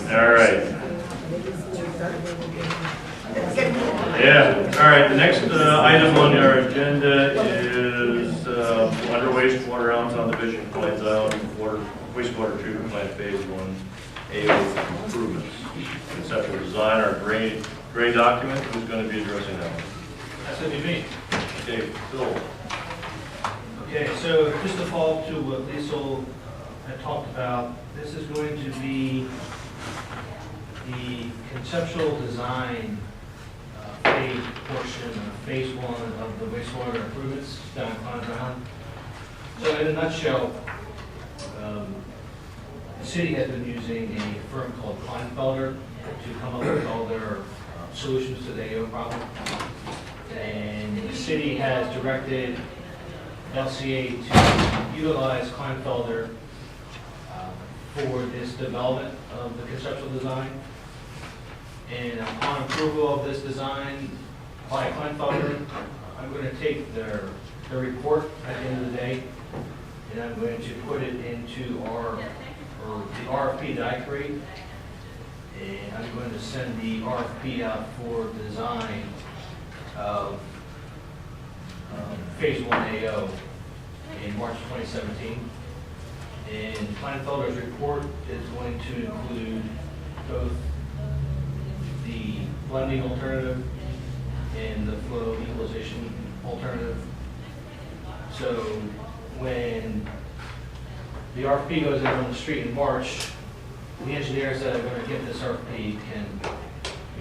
All right. Yeah, all right, the next item on our agenda is under wastewater Allentown Division Compliance Island wastewater treatment plant phase 1 AO improvements. Conceptual design, our grade document. Who's going to be addressing that one? That's going to be me. Okay, Phil. Okay, so just to follow up to what Liesl had talked about, this is going to be the conceptual design phase portion of phase 1 of the wastewater improvements down in Pond Island. So in a nutshell, the city has been using a firm called Kleinfelder to come up with all their solutions to the AO problem. And the city has directed LCA to utilize Kleinfelder for this development of the conceptual design. And upon approval of this design by Kleinfelder, I'm going to take their report at the end of the day, and I'm going to put it into the RFP that I create, and I'm going to send the RFP out for design of phase 1 AO in March 2017. And Kleinfelder's report is going to include both the blending alternative and the flow equalization alternative. So when the RFP goes out on the street in March, the engineers that are going to get this RFP can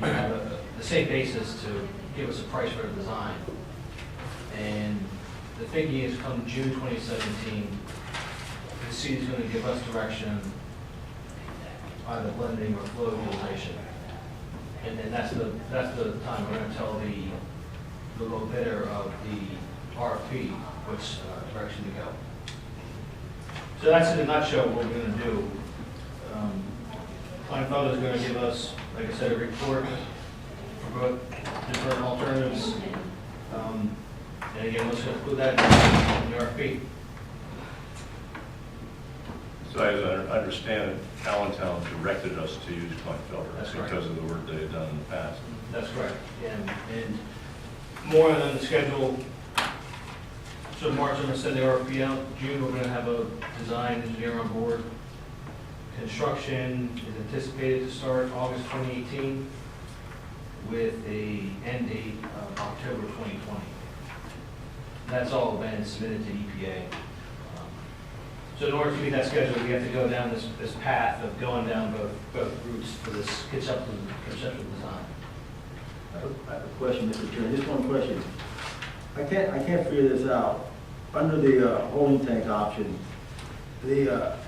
have the same basis to give us a price for the design. And the thinking is come June 2017, the city is going to give us direction, either blending or flow utilization. And then that's the time we're going to tell the low bidder of the RFP which direction to go. So that's in a nutshell what we're going to do. Kleinfelder is going to give us, like I said, a report for both different alternatives. And again, let's include that in the RFP. So as I understand it, Allentown directed us to use Kleinfelder. That's because correct. of the work they had done in the past. That's correct. And more than the schedule. So March, I'm going to send the RFP out. June, we're going to have a design engineer on board. Construction is anticipated to start August 2018 with a end date of October 2020. That's all been submitted to EPA. So in order to meet that schedule, we have to go down this path of going down both routes for this conceptual design. I have a question, Mr. Chairman. Just one question. I can't figure this out. Under the holding tank option, you got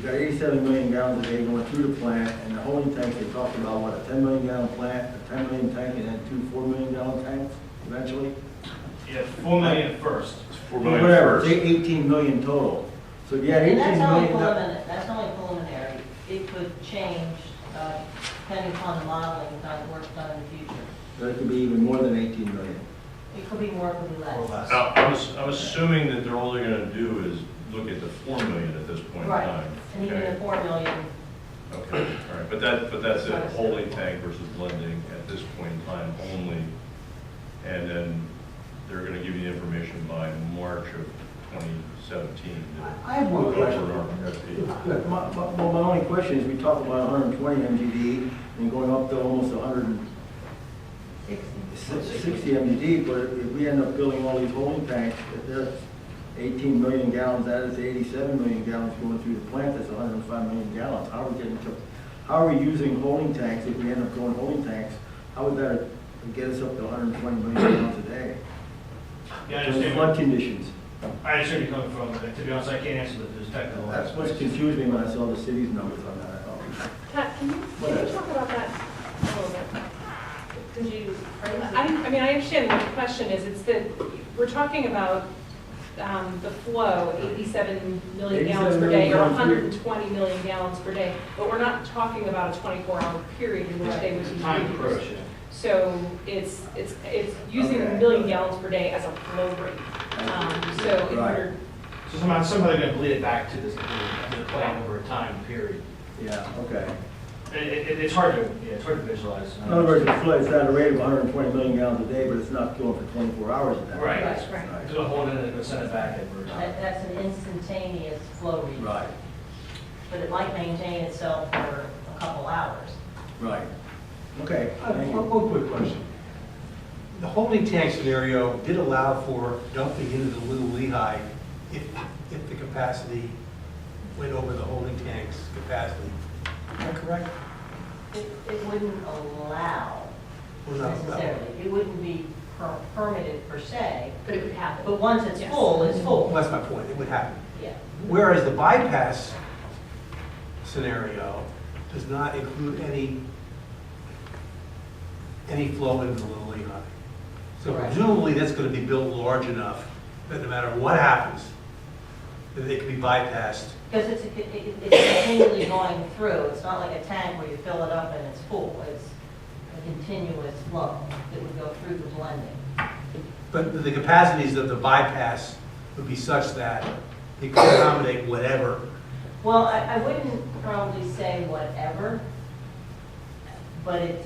87 million gallons a day going through the plant, and the holding tanks, they talked about what, a 10 million gallon plant, a 10 million tank, and then 2 4 million gallon tanks eventually? Yeah, 4 million first. It's 4 million Whatever, first. it's 18 million total. So you had 18 And that's only million. preliminary, that's only preliminary. It could change depending upon the modeling work done in the future. So it could be even more than 18 million. It could be more, it could be Or less. less. Now, I'm assuming that they're all they're going to do is look at the 4 million at this point in Right, time. and even Okay? the 4 million, Okay, all right, but that's it, holding tank versus blending at this point in time only. And then they're going to give you the information by March of 2017. I have one question. Over our RFP. My only question is, we talk about 120 MGD and going up to almost 160 MGD, but if we end up building all these holding tanks, if there's 18 million gallons, that is 87 million gallons going through the plant, that's 105 million gallons. How are we using holding tanks if we end up going holding tanks? How would that get us up to 120 million gallons a day? Yeah, I In understand. flood conditions. I understand you're coming from. To be honest, I can't answer those technical That's aspects. what's confused me when I saw the city's numbers on that. Pat, can you talk about that a little bit? Could you phrase it? I mean, I understand what the question is. It's that we're talking about the flow, 87 million gallons per day or 120 million gallons per day, but we're not talking about a 24-hour period in which they would be Time used. approach. So it's using Okay. a million gallons per day as a flow rate. So if Right. we're So somehow they're going to bleed it back to the plant over a time period. Yeah, okay. It's hard to, yeah, it's hard to visualize. In other words, it's at a rate of 120 million gallons a day, but it's not going for 24 hours a day. Right. Right. It's gonna hold it and it'll send it back and That's an instantaneous flow reading. Right, But it might maintain itself for a couple hours. right. Okay, I have thank you. one quick question. The holding tank scenario did allow for dumping into the Little Lehigh if the capacity went over the holding tank's capacity. Am I correct? It wouldn't allow Or not allowed? necessarily. It wouldn't be permitted per se, But it would happen. but once it's Yes. full, it's Well, full. that's my point, it would happen. Yeah. Whereas the bypass scenario does not include any flow into the Little Lehigh. So Correct. presumably that's going to be built large enough that no matter what happens, that it can be bypassed. Because it's continually going through. It's not like a tank where you fill it up and it's full. It's a continuous flow that would go through the blending. But the capacities of the bypass would be such that it could accommodate whatever. Well, I wouldn't probably say whatever, but it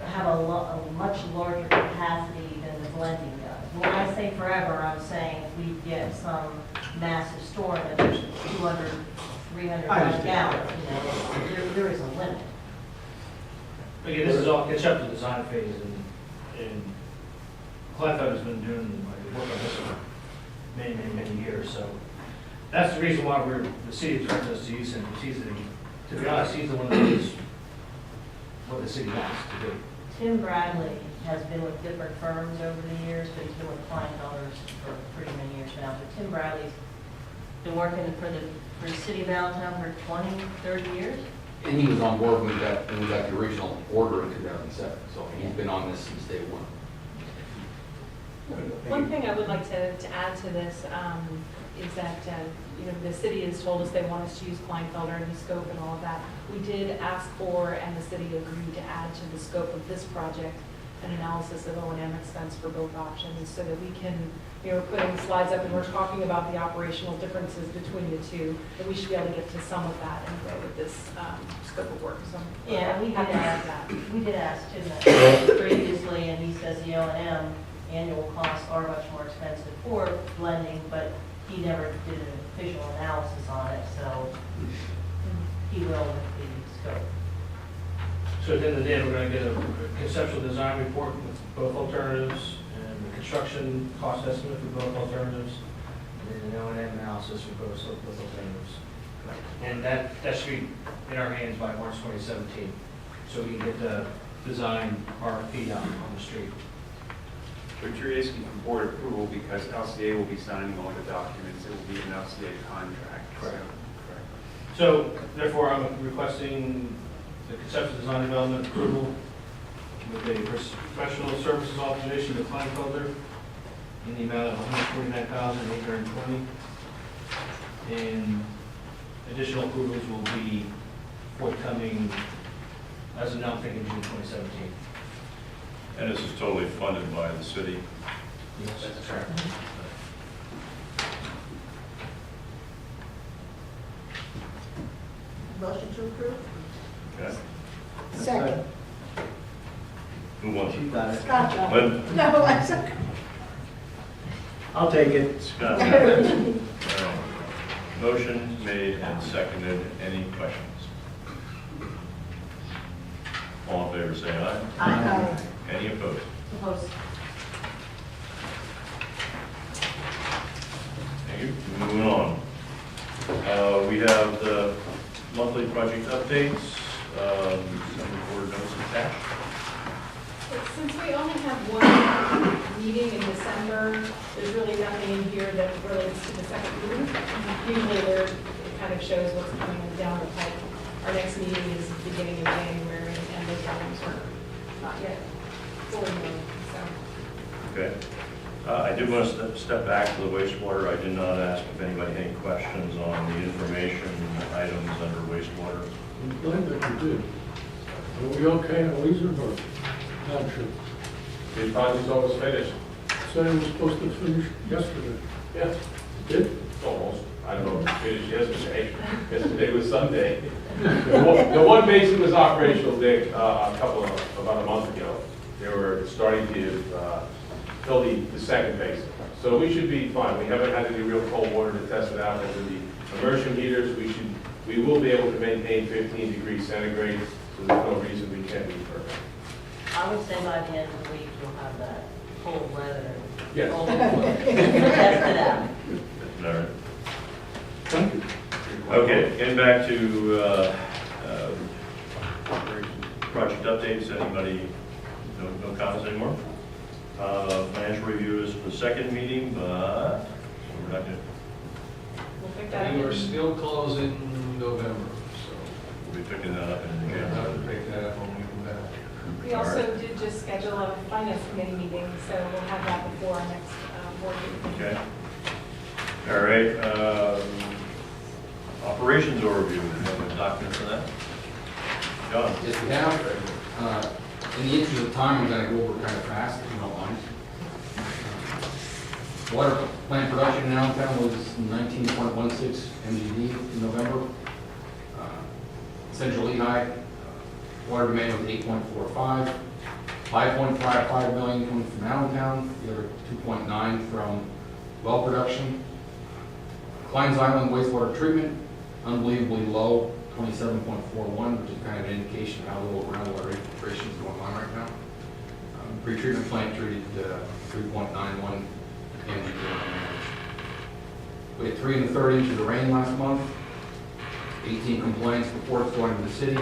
have a much larger capacity than the blending does. When I say forever, I'm saying if we get some massive storm at 200, 300 I understand. gallons, you know, there is a limit. Again, this is all, it's up to the design phase, and Glenfield has been doing like work on this for many years, so that's the reason why the city turns us to use him, because to be honest, he's the one that knows what the city wants to do. Tim Bradley has been with different firms over the years, but he's been with Kleinfelders for pretty many years now. But Tim Bradley's been working for the city of Allentown for 20, 30 years. And he was on board when we got the original order in 2007, so he's been on this since day one. One thing I would like to add to this is that, the city has told us they want us to use Kleinfelder and the scope and all of that. We did ask for, and the city agreed to add to the scope of this project, an analysis of O&M expense for both options so that we can, we're putting slides up and we're talking about the operational differences between the two, and we should be able to get to some of that and go with this scope of work. So Yeah, we did happy to do ask that. We did ask Tim that previously, and he says the O&M annual costs are much more expensive for blending, but he never did an official analysis on it, so he will with the scope. So at the end of the day, we're gonna get a conceptual design report with both alternatives, and the construction cost estimate for both alternatives, and then an O&M analysis for both alternatives. And that should be in our hands by March 2017, so we can get the design RFP out on the street. But you're asking for board approval because LCA will be signing all the documents, it will be an LCA contract. Correct. Correct. So therefore, I'm requesting the conceptual design development approval with a professional services authorization to Kleinfelder in the amount of $149,820. And additional approvals will be forthcoming as announced in June 2017. And this is totally funded by the city. Yes, that's correct. Motion to approve? Okay. Second. Who wants She it? got it. Scott got it. Lynn? No, I second. I'll take it. Scott. All right. Motion made and seconded. Any questions? All in favor, say aye. Aye. Any opposed? Opposed? Thank you. Moving on. We have the monthly project updates, some board notes attached. Since we only have one meeting in December, there's really nothing in here that relates to the second meeting. Usually there, it kind of shows what's coming down the pipe. Our next meeting is beginning of January, and those items are not yet fully known, so. Okay. I did want to step back to the wastewater. I did not ask if anybody had any questions on the information items under wastewater. I'm glad that you did. Are we okay on Leeson or Township? The project's almost finished. Said it was supposed to finish yesterday. Yes. Did? Almost. I don't know if it's finished yesterday. Yesterday was Sunday. The one basin was operational, Dick, about a month ago. They were starting to fill the second basin. So we should be fine. We haven't had any real cold water to test it out over the immersion heaters. We will be able to maintain 15 degrees centigrade, so there's no reason we can't be perfect. I would say by the end of the week, you'll have that cold weather. Yes. Cold water. Test it out. All right. Thank you. Okay, getting back to project updates. Anybody, no comments anymore? Financial review is for the second meeting, but we're not going to, We'll pick that We up. are still closing November, so we'll be picking that up in we'll have to January. pick that up when we come back. We also did just schedule a finance committee meeting, so we'll have that before our next board meeting. Okay. All right, operations overview, have a document for that? John? Yes, we have. In the interest of time, I'm going to go over kind of fast, if you don't mind. Water plant production in Allentown was 19.16 MGD in November. Central Lehigh, water demand was 8.45. 5.55 million coming from Allentown, the other 2.9 from well production. Klein's Island wastewater treatment, unbelievably low, 27.41, which is kind of an indication of how little groundwater infiltration is going on right now. Pretreatment plant treated 3.91 MGD on average. We had 3 1/3 inches of rain last month, 18 complaints reports going to the city.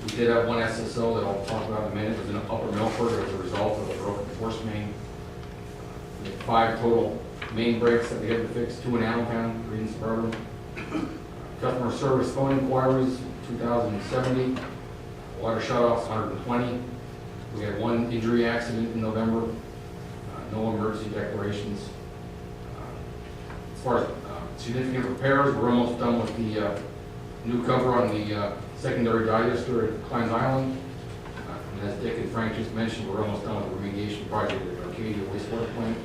We did have one SSO that I'll talk about in a minute. It was in Upper Milford as a result of a broken force main. We had 5 total main breaks that we had to fix, 2 in Allentown, 3 in Suburban. Customer service phone inquiries, 2,070. Water shutoffs, 120. We had 1 injury accident in November. No emergency declarations. As far as significant repairs, we're almost done with the new cover on the secondary digester at Klein's Island. And as Dick and Frank just mentioned, we're almost done with the remediation project at Arcadia wastewater plant.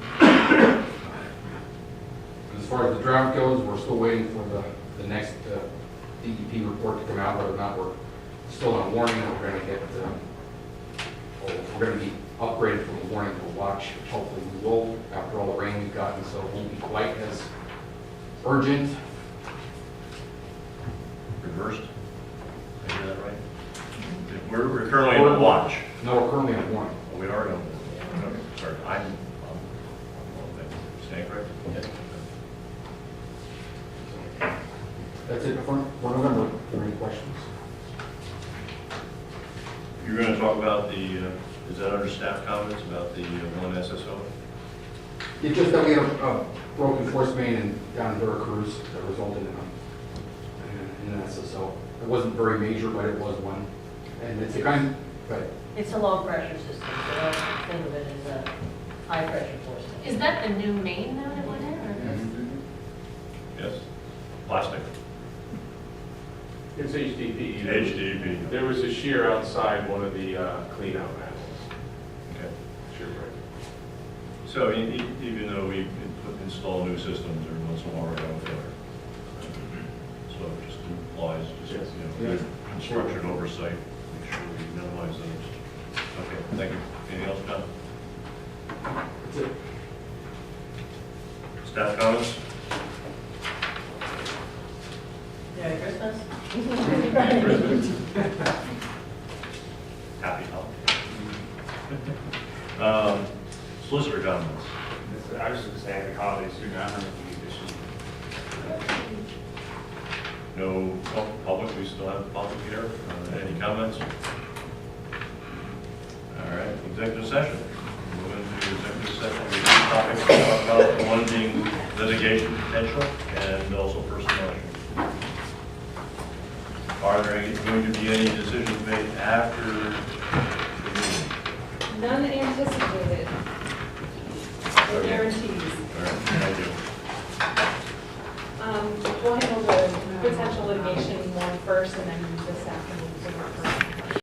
As far as the drought goes, we're still waiting for the next DEP report to come out, whether or not we're still on warning. We're going to get, we're going to be upgraded from a warning to a watch. Hopefully we will, after all the rain we've gotten, so it won't be quite as urgent. Reversed? Did I hear that right? We're currently on watch. No, we're currently on warning. Oh, we are on. Okay, sorry, I'm staying correct? Yes. That's it for November. Are there any questions? You're going to talk about the, is that under staff comments about the one SSO? It's just that we had a broken force main down in Veracruz that resulted in an SSO. It wasn't very major, but it was one. And it's a kind, but It's a low pressure system, so don't think of it as a high pressure force. Is that the new main though that went in, or? Yes. Plastic. It's HDP. HDP. There was a shear outside one of the cleanout manholes. Okay. Shear break. So even though we install new systems, every once in a while we're going failure. So it just implies, just, good construction oversight, make sure we minimize those. Okay, thank you. Anything else, John? that's it. Staff comments? Merry Christmas. Happy holidays. Solicitor comments? I was just going to say, happy holidays, too, I don't have any additional. No public, we still have the public here. Any comments? All right, executive session. We'll move into executive session. We have topics to talk about, one being litigation potential and also personnel issues. Are there going to be any decisions made after the meeting? None anticipated. No guarantees. All right, thank you. We'll handle the potential litigation one first, and then this afternoon.